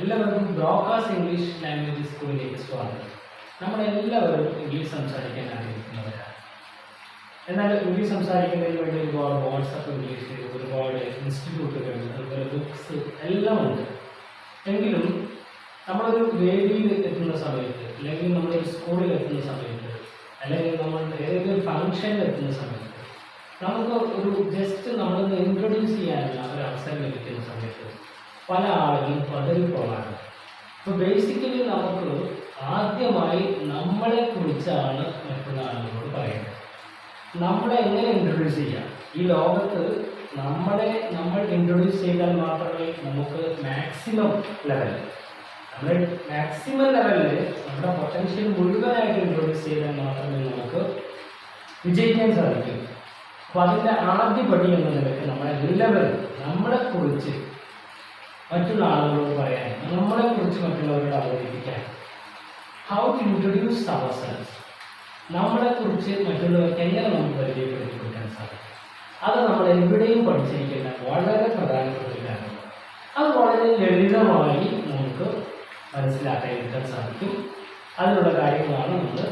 എല്ലാവർക്കും broadcast English language സ്കൂളിലേക്ക് സ്വാഗതം. നമ്മളെല്ലാവരും ഇംഗ്ലീഷ് സംസാരിക്കാൻ ആഗ്രഹിക്കുന്നവരാണ്. എന്നാൽ ഇംഗ്ലീഷ് സംസാരിക്കുന്നതിന് വേണ്ടി ഒരുപാട് വാട്സപ്പ് ഇംഗ്ലീഷ്, ഒരുപാട് ഇൻസ്റ്റിറ്റ്യൂട്ടുകൾ, അതുപോലെ ബുക്സ് എല്ലാം ഉണ്ട്. എങ്കിലും നമ്മളൊരു വേദിയിൽ എത്തുന്ന സമയത്ത്, അല്ലെങ്കിൽ നമ്മളൊരു സ്കൂളിൽ എത്തുന്ന സമയത്ത്, അല്ലെങ്കിൽ നമ്മളുടെ ഏതെങ്കിലും ഫംഗ്ഷനിൽ എത്തുന്ന സമയത്ത് നമുക്ക് ഒരു ജസ്റ്റ് നമ്മളൊന്ന് ഇൻട്രൊഡ്യൂസ് ചെയ്യാനുള്ള ഒരു അവസരം ലഭിക്കുന്ന സമയത്ത് പല ആളുകളും പതറിപ്പോകാണ്. അപ്പോൾ ബേസിക്കലി നമുക്ക് ആദ്യമായി നമ്മളെ കുറിച്ചാണ് മറ്റുള്ള ആളുകളോട് പറയുന്നത്. നമ്മളെ എങ്ങനെ ഇൻട്രൊഡ്യൂസ് ചെയ്യാം? ഈ ലോകത്ത് നമ്മൾ ഇൻട്രൊഡ്യൂസ് ചെയ്താൽ മാത്രമേ നമുക്ക് മാക്സിമം ലെവലിൽ നമ്മുടെ പൊട്ടൻഷ്യൽ മുഴുവനായിട്ട് ഇൻട്രൊഡ്യൂസ് ചെയ്താൽ മാത്രമേ നമുക്ക് വിജയിക്കാൻ സാധിക്കൂ. അപ്പോൾ അതിൻ്റെ ആദ്യപടി എന്ന നിലയ്ക്ക് നമ്മളെക്കുറിച്ച് മറ്റുള്ള ആളുകളോട് പറയാൻ, നമ്മളെക്കുറിച്ച് മറ്റുള്ളവരോട് അവതരിപ്പിക്കാൻ, how to introduce our self, നമ്മളെക്കുറിച്ച് മറ്റുള്ളവർക്ക് എങ്ങനെ നമുക്ക് പരിചയപ്പെടുത്തി കൊടുക്കാൻ സാധിക്കും. അത് നമ്മൾ എവിടെയും പഠിച്ചിരിക്കുന്ന വളരെ പ്രധാനപ്പെട്ട ഒരു കാര്യമാണ്. അത് വളരെ ലളിതമായി നമുക്ക് മനസ്സിലാക്കാൻ എടുക്കാൻ സാധിക്കും. അതിനുള്ള കാര്യങ്ങളാണ് നമ്മൾ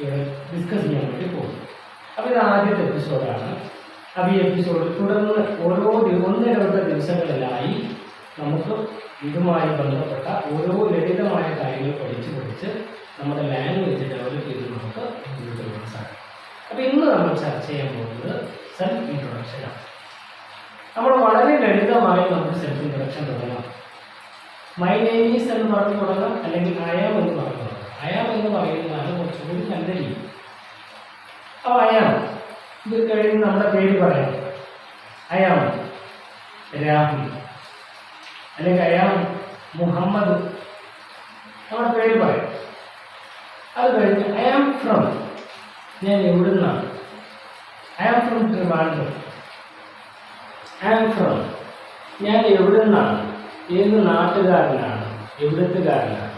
ഇവിടെ ഡിസ്കസ് ചെയ്യാൻ വേണ്ടി പോകുന്നത്. അപ്പോൾ ഇത് ആദ്യത്തെ എപ്പിസോഡാണ്. അപ്പോൾ ഈ എപ്പിസോഡിൽ തുടർന്ന് ഒന്നിടവിട്ട ദിവസങ്ങളിലായി നമുക്ക് ഇതുമായി ബന്ധപ്പെട്ട ഓരോ ലളിതമായ കാര്യങ്ങൾ പഠിച്ച് നമ്മുടെ ലാംഗ്വേജ് ഡെവലപ്പ് ചെയ്ത് നമുക്ക് മുന്നോട്ട് പോകാൻ സാധിക്കും. അപ്പോൾ ഇന്ന് നമ്മൾ ചർച്ച ചെയ്യാൻ പോകുന്നത് സെൽഫ് ഇൻട്രൊഡക്ഷനാണ്. നമ്മൾ വളരെ ലളിതമായി നമുക്ക് സെൽഫ് ഇൻട്രൊഡക്ഷൻ തുടങ്ങാം. മൈ നെയിം ഈസ് എന്ന് പറഞ്ഞ് തുടങ്ങാം, അല്ലെങ്കിൽ അയാം എന്ന് പറഞ്ഞു തുടങ്ങാം. അയാം എന്ന് പറയുന്നതാണ് കുറച്ചുകൂടി നല്ല രീതി. അപ്പോൾ അയാം ഇത് കഴിഞ്ഞ് നമ്മുടെ പേര് പറയാം. അയാം രാഹുൽ, അല്ലെങ്കിൽ അയാം മുഹമ്മദ്, നമ്മുടെ പേര് പറയാം. അത് കഴിഞ്ഞ് ഐ ആം ഫ്രം, ഞാൻ എവിടുന്നാണ്? I am from Trivandrum. I am from, ഞാൻ എവിടുന്നാണ്? ഏത് നാട്ടുകാരനാണ്? എവിടത്തുകാരനാണ്?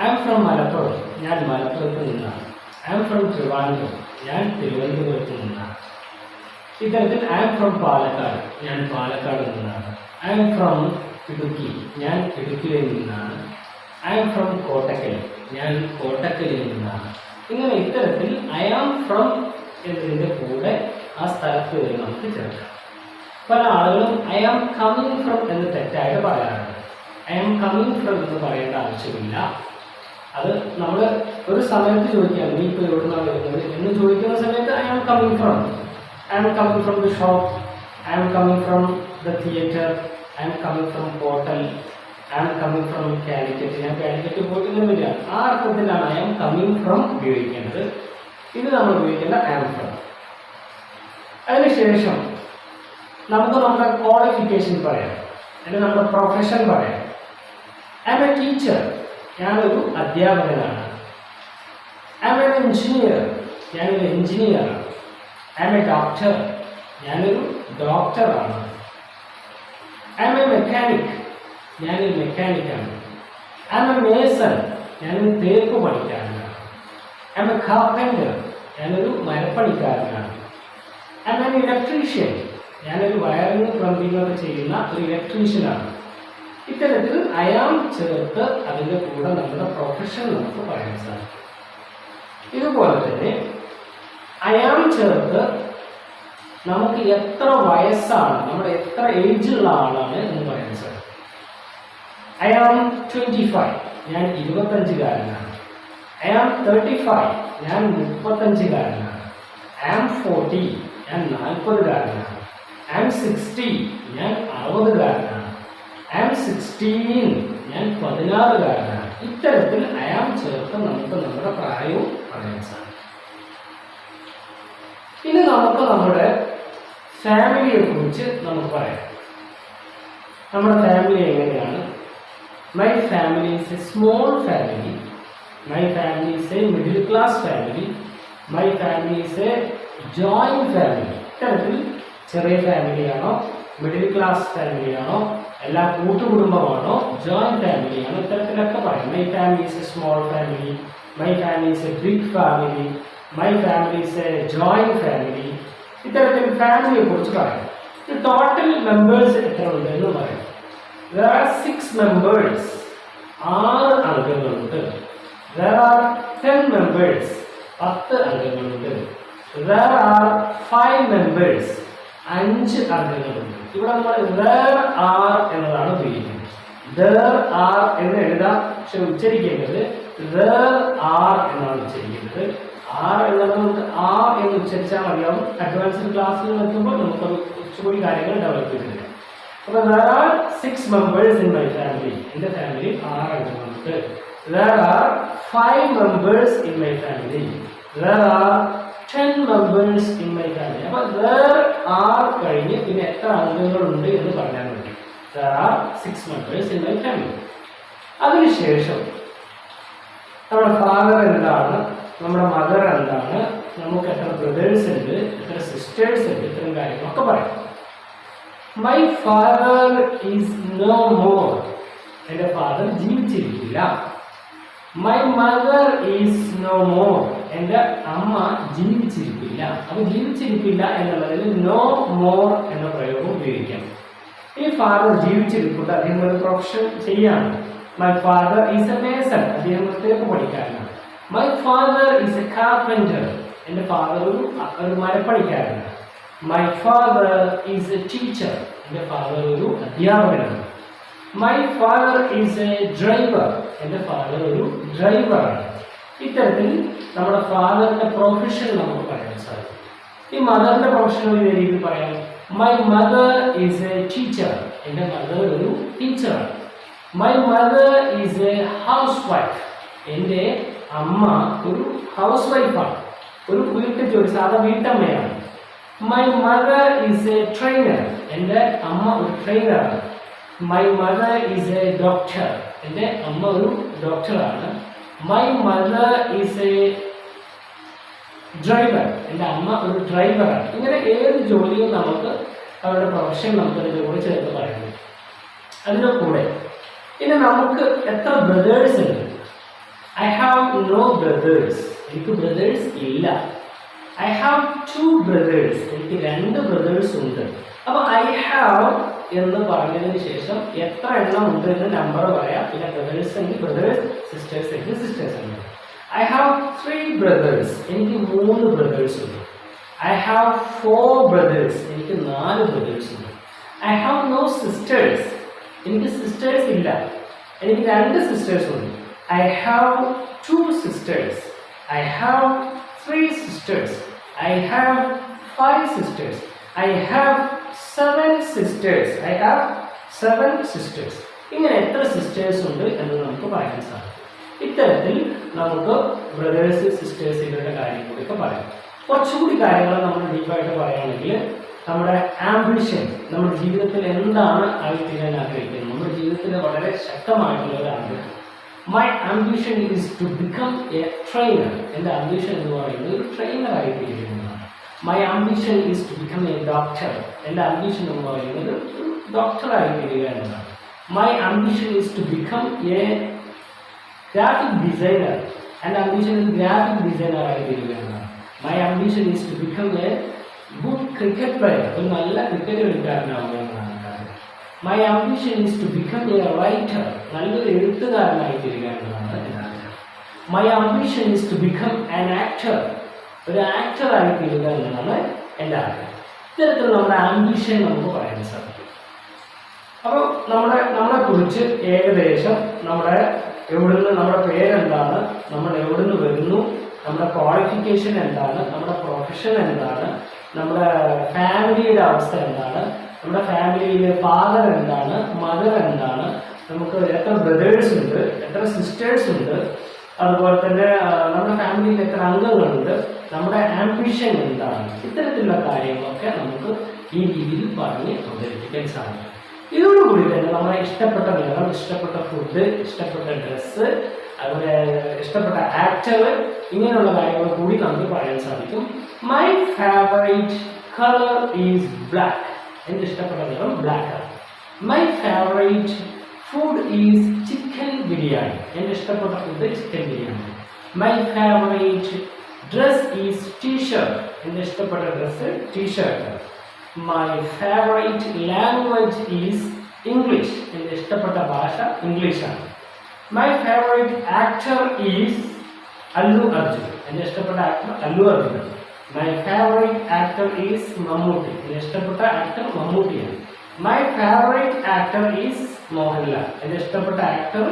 ഐ ആം ഫ്രം മലപ്പുറം, ഞാൻ മലപ്പുറത്ത് നിന്നാണ്. ഐ ആം ഫ്രം ട്രിവാൻഡ്രം, ഞാൻ തിരുവനന്തപുരത്ത് നിന്നാണ്. ഇത്തരത്തിൽ ഐ ആം ഫ്രം പാലക്കാട്, ഞാൻ പാലക്കാട് നിന്നാണ്. ഐ ആം ഫ്രം ഇടുക്കി, ഞാൻ ഇടുക്കിയിൽ നിന്നാണ്. ഐ ആം ഫ്രം കോട്ടക്കൽ, ഞാൻ കോട്ടക്കലിൽ നിന്നാണ്. ഇങ്ങനെ ഇത്തരത്തിൽ ഐ ആം ഫ്രം എന്നതിൻ്റെ കൂടെ ആ സ്ഥലത്ത് വരെ നമുക്ക് ചേർക്കാം. പല ആളുകളും ഐ ആം കമ്മിങ് ഫ്രം എന്ന് തെറ്റായിട്ട് പറയാറുണ്ട്. ഐ ആം കമ്മിങ് ഫ്രം എന്ന് പറയേണ്ട ആവശ്യമില്ല. അത് നമ്മൾ ഒരു സമയത്ത് ചോദിക്കുകയാണ്, നീ ഇപ്പോൾ എവിടുന്നാണ് വരുന്നത് എന്ന് ചോദിക്കുന്ന സമയത്ത് I am coming from the shop, I am coming from the theatre, I am coming from hotel, I am coming from Calicut, ഞാൻ കാലിക്കറ്റ് പോയിട്ടൊന്നുമില്ല. ആ അർത്ഥത്തിലാണ് ഐ ആം കമ്മിങ് ഫ്രം ഉപയോഗിക്കേണ്ടത്. ഇത് നമ്മൾ ഉപയോഗിക്കേണ്ട ഐ ആം ഫ്രം. അതിനുശേഷം നമുക്ക് നമ്മുടെ ക്വാളിഫിക്കേഷൻ പറയാം, അല്ലെങ്കിൽ നമ്മുടെ പ്രൊഫഷൻ പറയാം. ഐ ആം എ ടീച്ചർ, ഞാനൊരു അധ്യാപകനാണ്. ഐ ആം എൻ എഞ്ചിനീയർ, ഞാനൊരു എഞ്ചിനീയറാണ്. ഐ ആം എ ഡോക്ടർ, ഞാനൊരു ഡോക്ടറാണ്. ഐ ആം എ മെക്കാനിക്, ഞാനൊരു മെക്കാനിക്കാണ്. ഐ ആം എ മേസൺ, ഞാനൊരു തേപ്പ് പണിക്കാരനാണ്. ഐ ആം എ കാർപ്പൻ്റർ, ഞാനൊരു മരപ്പണിക്കാരനാണ്. ഐ ആം എൻ ഇലക്ട്രീഷ്യൻ, ഞാനൊരു വയറിങ് പ്ലംബിംഗ് ഒക്കെ ചെയ്യുന്ന ഒരു ഇലക്ട്രീഷ്യനാണ്. ഇത്തരത്തിൽ ഐ ആം ചേർത്ത് അതിൻ്റെ കൂടെ നമ്മുടെ പ്രൊഫഷൻ നമുക്ക് പറയാൻ സാധിക്കും. ഇതുപോലെ തന്നെ ഐ ആം ചേർത്ത് നമുക്ക് എത്ര വയസ്സാണ്, നമ്മുടെ എത്ര ഏജുള്ള ആളാണ് എന്ന് പറയാൻ സാധിക്കും. ഐ ആം 25, ഞാൻ 25കാരനാണ്. ഐ ആം 35, ഞാൻ 35കാരനാണ്. ഐ ആം 40, ഞാൻ 40കാരനാണ്. ഐ ആം 60, ഞാൻ 60കാരനാണ്. ഐ ആം 16, ഞാൻ 16കാരനാണ്. ഇത്തരത്തിൽ ഐ ആം ചേർത്ത് നമുക്ക് നമ്മുടെ പ്രായവും പറയാൻ സാധിക്കും. ഇനി നമുക്ക് നമ്മുടെ ഫാമിലിയെ കുറിച്ച് നമുക്ക് പറയാം. നമ്മുടെ ഫാമിലി എങ്ങനെയാണ്? My family is a small family. My family is A middle class family. My family is a joint family. ഇത്തരത്തിൽ ചെറിയ ഫാമിലിയാണോ, മിഡിൽ ക്ലാസ് ഫാമിലിയാണോ, എല്ലാ കൂട്ടുകുടുംബമാണോ, ജോയിന്റ് ഫാമിലിയാണോ, ഇത്തരത്തിലൊക്കെ പറയാം. My family is a small family, my family is a big family, my family is a joint family. ഇത്തരത്തിൽ ഫാമിലിയെ കുറിച്ച് പറയാം. ടോട്ടൽ മെമ്പേഴ്സ് എത്ര ഉണ്ട് എന്ന് പറയാം. There are 6 members 6 അംഗങ്ങളുണ്ട്. There are 10 members. 10 അംഗങ്ങളുണ്ട്. There are 5 members. 5 അംഗങ്ങളുണ്ട്. ഇവിടെ നമ്മൾ there are എന്നതാണ് ഉപയോഗിക്കുന്നത്. There are എന്ന് എഴുതാം, പക്ഷെ ഉച്ചരിക്കേണ്ടത് there are എന്നാണ് ഉച്ചരിക്കേണ്ടത്. ആർ എന്നത് നമുക്ക് ആ എന്ന് ഉച്ചരിച്ചാൽ മതിയാവും. അഡ്വാൻസ്ഡ് ക്ലാസ്സിൽ എത്തുമ്പോൾ നമുക്കത് കുറച്ചുകൂടി കാര്യങ്ങൾ ഡെവലപ്പ് ചെയ്തിട്ടുണ്ട്. അപ്പോൾ there are 6 members in my family. എൻ്റെ family 6 അംഗങ്ങളുണ്ട്. There are 5 members in my family. There are 10 members in my family. അപ്പോൾ there are കഴിഞ്ഞ് പിന്നെ എത്ര അംഗങ്ങളുണ്ട് എന്ന് പറയാൻ വേണ്ടി there are 6 members in my family. അതിനുശേഷം നമ്മുടെ ഫാദർ എന്താണ്, നമ്മുടെ മദർ എന്താണ്, നമുക്ക് എത്ര ബ്രദേഴ്സ് ഉണ്ട്, എത്ര സിസ്റ്റേഴ്സ് ഉണ്ട്, ഇത്തരം കാര്യങ്ങളൊക്കെ പറയാം. My father is no more. എൻ്റെ ഫാദർ ജീവിച്ചിരിക്കില്ല. My mother is no more. എൻ്റെ അമ്മ ജീവിച്ചിരിക്കില്ല. അപ്പോൾ ജീവിച്ചിരിക്കില്ല എന്നുള്ളതിൽ നോ മോർ എന്ന പ്രയോഗം ഉപയോഗിക്കാം. ഈ ഫാദർ ജീവിച്ചിരിപ്പുണ്ട്, അദ്ദേഹം ഒരു പ്രൊഫഷൻ ചെയ്യാണ്. My father is a mason. അദ്ദേഹം തേപ്പ് പണിക്കാരനാണ്. My father is a carpenter. എൻ്റെ ഫാദർ ഒരു മരപ്പണിക്കാരനാണ്. My father is a teacher. എൻ്റെ ഫാദർ ഒരു അധ്യാപകനാണ്. My father is a driver. എൻ്റെ ഫാദർ ഒരു ഡ്രൈവറാണ്. ഇത്തരത്തിൽ നമ്മുടെ ഫാദറിന്റെ പ്രൊഫഷൻ നമുക്ക് പറയാൻ സാധിക്കും. ഈ മദറിന്റെ പ്രൊഫഷൻ ഒരു രീതിയിൽ പറയാം. My mother is a teacher. എൻ്റെ മദർ ഒരു ടീച്ചറാണ്. My mother is a housewife. എൻ്റെ അമ്മ ഒരു ഹൗസ് വൈഫാണ്, ഒരു വീട്ടുജോലി, സാധാ വീട്ടമ്മയാണ്. My mother is a trainer. എൻ്റെ അമ്മ ഒരു ട്രെയിനറാണ്. My mother is a doctor. എൻ്റെ അമ്മ ഒരു ഡോക്ടറാണ്. My mother is a driver. എൻ്റെ അമ്മ ഒരു ഡ്രൈവറാണ്. ഇങ്ങനെ ഏത് ജോലിയും നമുക്ക് അവരുടെ പ്രൊഫഷൻ നമുക്ക് അതിൻ്റെ കൂടെ ചേർത്ത് പറയുന്നു. അതിൻ്റെ കൂടെ ഇനി നമുക്ക് എത്ര ബ്രദേഴ്സ് ഉണ്ട്? I have no brothers. എനിക്ക് ബ്രദേഴ്സ് ഇല്ല. I have 2 brothers. എനിക്ക് 2 ബ്രദേഴ്സ് ഉണ്ട്. അപ്പോൾ ഐ ഹാവ് എന്ന് പറഞ്ഞതിന് ശേഷം എത്ര എണ്ണം ഉണ്ട് എന്ന് നമ്പർ പറയാം. പിന്നെ ബ്രദേഴ്സ് എങ്കിൽ ബ്രദേഴ്സ്, സിസ്റ്റേഴ്സ് എങ്കിൽ സിസ്റ്റേഴ്സ് ഉണ്ട്. I have 3 brothers. എനിക്ക് 3 ബ്രദേഴ്സ് ഉണ്ട്. I have 4 brothers. എനിക്ക് 4 ബ്രദേഴ്സ് ഉണ്ട്. I have no sisters. എനിക്ക് സിസ്റ്റേഴ്സ് ഇല്ല. എനിക്ക് 2 സിസ്റ്റേഴ്സ് ഉണ്ട്. I have 2 sisters. I have 3 sisters. I have 5 sisters. I have 7 sisters. I have 7 sisters. ഇങ്ങനെ എത്ര സിസ്റ്റേഴ്സ് ഉണ്ട് എന്ന് നമുക്ക് പറയാൻ സാധിക്കും. ഇത്തരത്തിൽ നമുക്ക് ബ്രദേഴ്സ്, സിസ്റ്റേഴ്സ് ഇവരുടെ കാര്യം കൂടിയൊക്കെ പറയാം. കുറച്ചുകൂടി കാര്യങ്ങൾ നമ്മൾ ഡീപ്പായിട്ട് പറയുകയാണെങ്കിൽ നമ്മുടെ ആംബിഷൻ, നമ്മുടെ ജീവിതത്തിൽ എന്താണ് ആയിത്തീരാൻ ആഗ്രഹിക്കുന്നത്, നമ്മുടെ ജീവിതത്തിൽ വളരെ ശക്തമായിട്ടുള്ള ഒരു ആഗ്രഹം. My ambition is to become a trainer. എൻ്റെ ആംബിഷൻ എന്ന് പറയുന്നത് ഒരു ട്രെയിനർ ആയിത്തീരുന്നതാണ്. My ambition is to become a doctor. എൻ്റെ ആംബിഷൻ എന്ന് പറയുന്നത് ഒരു ഡോക്ടറായി തീരുക എന്നതാണ്. My ambition is to become a graphic designer. എൻ്റെ ആംബിഷൻ ഗ്രാഫിക് ഡിസൈനർ ആയി തീരുക എന്നതാണ്. My ambition is to become a good cricket player. ഒരു നല്ല ക്രിക്കറ്റ് കളിക്കാരനാവുക എന്നതാണ്. My ambition is to become a writer. നല്ലൊരു എഴുത്തുകാരനായി തീരുക എന്നതാണ് എൻ്റെ ആഗ്രഹം. My ambition is to become an actor. ഒരു ആക്ടറായി തീരുക എന്നതാണ് എൻ്റെ ആഗ്രഹം. ഇത്തരത്തിൽ നമ്മുടെ ആംബിഷൻ നമുക്ക് പറയാൻ സാധിക്കും. അപ്പോൾ നമ്മളെ കുറിച്ച് ഏകദേശം നമ്മുടെ പേരെന്താണ്, നമ്മൾ എവിടുന്ന് വരുന്നു, നമ്മുടെ ക്വാളിഫിക്കേഷൻ എന്താണ്, നമ്മുടെ പ്രൊഫഷൻ എന്താണ്, നമ്മുടെ ഫാമിലിയുടെ അവസ്ഥ എന്താണ്, നമ്മുടെ ഫാമിലിയിലെ ഫാദർ എന്താണ്, മദർ എന്താണ്, നമുക്ക് എത്ര ബ്രദേഴ്സ് ഉണ്ട്, എത്ര സിസ്റ്റേഴ്സ് ഉണ്ട്, അതുപോലെ തന്നെ നമ്മുടെ ഫാമിലിയിൽ എത്ര അംഗങ്ങളുണ്ട്, നമ്മുടെ ആംബിഷൻ എന്താണ്, ഇത്തരത്തിലുള്ള കാര്യങ്ങളൊക്കെ നമുക്ക് ഈ രീതിയിൽ പറഞ്ഞ് അവതരിപ്പിക്കാൻ സാധിക്കും. ഇതോടുകൂടി തന്നെ നമ്മളെ ഇഷ്ടപ്പെട്ട നിറം, ഇഷ്ടപ്പെട്ട ഫുഡ്, ഇഷ്ടപ്പെട്ട ഡ്രസ്സ്, അതുപോലെ ഇഷ്ടപ്പെട്ട ആക്ടർ, ഇങ്ങനെയുള്ള കാര്യങ്ങൾ കൂടി നമുക്ക് പറയാൻ സാധിക്കും. My favourite colour is black. എൻ്റെ ഇഷ്ടപ്പെട്ട നിറം ബ്ലാക്ക് ആണ്. My favourite food is chicken biryani. എൻ്റെ ഇഷ്ടപ്പെട്ട food chicken biryani. My favourite dress is T shirt. എൻ്റെ ഇഷ്ടപ്പെട്ട dress T shirt. My favourite language is English. എൻ്റെ ഇഷ്ടപ്പെട്ട ഭാഷ ഇംഗ്ലീഷാണ്. My favourite actor is Allu Arjun. എൻ്റെ ഇഷ്ടപ്പെട്ട actor Allu Arjun. My favourite actor is Mammootty. എൻ്റെ ഇഷ്ടപ്പെട്ട ആക്ടർ മമ്മൂട്ടിയാണ്. My favourite actor is Mohanlal. എൻ്റെ ഇഷ്ടപ്പെട്ട ആക്ടർ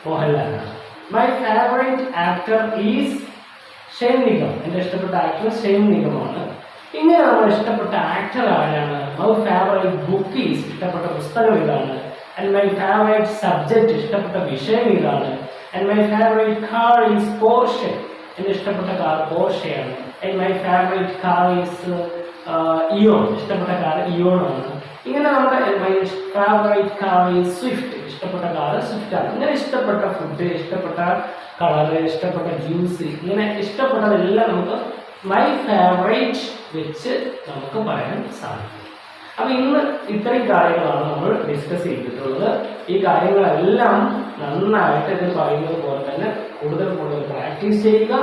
മോഹൻലാലാണ്. My favourite actor is Shane Nigam. എൻ്റെ ഇഷ്ടപ്പെട്ട ആക്ടർ ഷെയ്ൻ നിഗമാണ്. ഇങ്ങനെ നമ്മൾ ഇഷ്ടപ്പെട്ട ആക്ടർ ആരാണ്. മൈ ഫേവറേറ്റ് ബുക്ക് ഈസ് ഇഷ്ടപ്പെട്ട പുസ്തകം ഇതാണ്. ആൻഡ് മൈ ഫേവറേറ്റ് സബ്ജക്റ്റ് ഇഷ്ടപ്പെട്ട വിഷയം ഇതാണ്. And my favourite car is Porsche. എൻ്റെ ഇഷ്ടപ്പെട്ട കാർ പോർഷെയാണ്. And my favourite car is Eon. ഇഷ്ടപ്പെട്ട കാർ ഇയോൺ ആണ്. ഇങ്ങനെ നമ്മുടെ my favourite car is Swift. ഇഷ്ടപ്പെട്ട കാർ സ്വിഫ്റ്റ് ആണ്. ഇങ്ങനെ ഇഷ്ടപ്പെട്ട ഫുഡ്, ഇഷ്ടപ്പെട്ട കളറ്, ഇഷ്ടപ്പെട്ട ജ്യൂസ്, ഇങ്ങനെ ഇഷ്ടപ്പെട്ടതെല്ലാം നമുക്ക് മൈ ഫേവറേറ്റ് വെച്ച് നമുക്ക് പറയാൻ സാധിക്കും. അപ്പൊ ഇന്ന് ഇത്രയും കാര്യങ്ങളാണ് നമ്മൾ ഡിസ്കസ് ചെയ്തിട്ടുള്ളത്. ഈ കാര്യങ്ങളെല്ലാം നന്നായിട്ട് ഇത് പറയുന്നത് പോലെ തന്നെ കൂടുതൽ പ്രാക്ടീസ് ചെയ്യുക.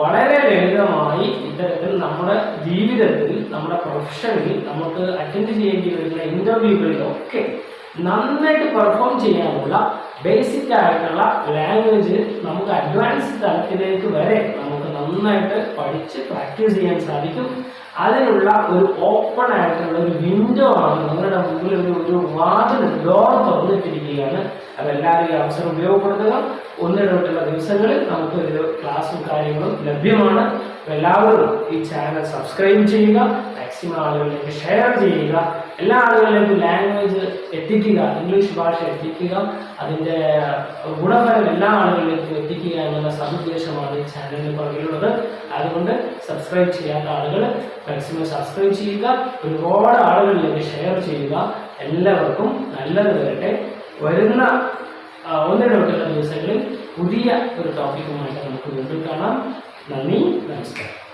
വളരെ ലളിതമായി ഇത്തരത്തിൽ നമ്മുടെ ജീവിതത്തിൽ, നമ്മുടെ പ്രൊഫഷനിൽ നമുക്ക് അറ്റൻഡ് ചെയ്യേണ്ടി വരുന്ന ഇന്റർവ്യൂകളിലൊക്കെ നന്നായിട്ട് പെർഫോം ചെയ്യാനുള്ള ബേസിക് ആയിട്ടുള്ള ലാംഗ്വേജ് നമുക്ക് അഡ്വാൻസ് തലത്തിലേക്ക് വരെ നമുക്ക് നന്നായിട്ട് പഠിച്ച് പ്രാക്ടീസ് ചെയ്യാൻ സാധിക്കും. അതിനുള്ള ഒരു ഓപ്പൺ ആയിട്ടുള്ള ഒരു വിൻഡോ ആണ് നിങ്ങളുടെ മുമ്പിൽ, ഒരു വാതിൽ, ഡോർ തുറന്നിട്ടിരിക്കുകയാണ്. അതെല്ലാവരും ഈ അവസരം ഉപയോഗപ്പെടുത്തുക. ഒന്നിടവിട്ടുള്ള ദിവസങ്ങളിൽ നമുക്ക് ഒരു ക്ലാസ്സും കാര്യങ്ങളും ലഭ്യമാണ്. എല്ലാവരും ഈ ചാനൽ സബ്സ്ക്രൈബ് ചെയ്യുക, മാക്സിമം ആളുകളിലേക്ക് ഷെയർ ചെയ്യുക, എല്ലാ ആളുകളിലേക്കും ലാംഗ്വേജ് എത്തിക്കുക, ഇംഗ്ലീഷ് ഭാഷ എത്തിക്കുക, അതിൻ്റെ ഗുണഫലം എല്ലാ ആളുകളിലേക്കും എത്തിക്കുക എന്നുള്ള സതുദ്ദേശമാണ് ഈ ചാനലിന് പുറകിലുള്ളത്. അതുകൊണ്ട് സബ്സ്ക്രൈബ് ചെയ്യാത്ത ആളുകൾ മാക്സിമം സബ്സ്ക്രൈബ് ചെയ്യുക, ഒരുപാട് ആളുകളിലേക്ക് ഷെയർ ചെയ്യുക. എല്ലാവർക്കും നല്ലത് വരട്ടെ. വരുന്ന ഒന്നിടവിട്ടുള്ള ദിവസങ്ങളിൽ പുതിയ ഒരു ടോപ്പിക്കുമായിട്ട് നമുക്ക് വീണ്ടും കാണാം. നന്ദി, നമസ്കാരം.